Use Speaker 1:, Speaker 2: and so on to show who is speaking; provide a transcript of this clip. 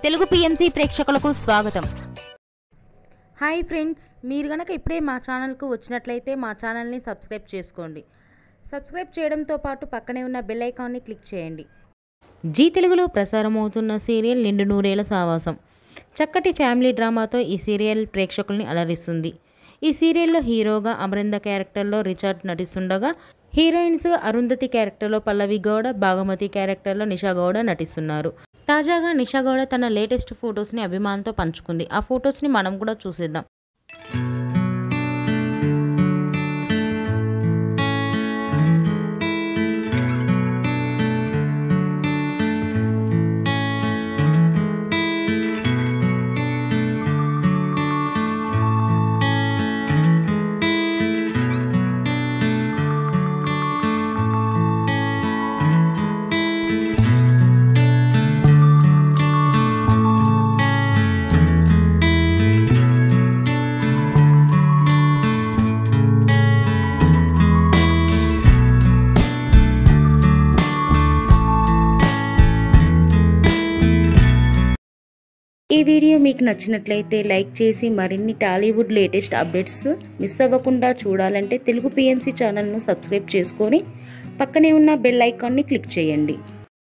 Speaker 1: Telugu PMC ప్రేక్షకులకు స్వాగతం.
Speaker 2: Hi friends, మీరు గనక ఇప్పుడే మా ఛానల్కు వచ్చినట్లయితే మా ఛానల్ని సబ్స్క్రైబ్ చేసుకోండి. సబ్స్క్రైబ్ చేయడంతో పాటు పక్కనే ఉన్న బెల్ ఐకాన్ని క్లిక్ చేయండి. జీ తెలుగులో ప్రసారమవుతున్న సీరియల్ నిండు నూరేళ్ల సావాసం చక్కటి ఫ్యామిలీ డ్రామాతో ఈ సీరియల్ ప్రేక్షకుల్ని అలరిస్తుంది. ఈ సీరియల్లో హీరోగా అమరింద క్యారెక్టర్లో రిచర్డ్ నటిస్తుండగా, హీరోయిన్స్ అరుంధతి క్యారెక్టర్లో పల్లవి గౌడ, భాగమతి క్యారెక్టర్లో నిషా గౌడ నటిస్తున్నారు. తాజాగా నిషా గౌడ తన లేటెస్ట్ ఫొటోస్ని అభిమానులతో పంచుకుంది. ఆ ఫొటోస్ని మనం కూడా చూసేద్దాం. ఈ వీడియో మీకు నచ్చినట్లయితే లైక్ చేసి మరిన్ని టాలీవుడ్ లేటెస్ట్ అప్డేట్స్ మిస్ అవ్వకుండా చూడాలంటే తెలుగు పిఎంసి ఛానల్ను సబ్స్క్రైబ్ చేసుకొని పక్కనే ఉన్న బెల్ ఐకాన్ని క్లిక్ చేయండి.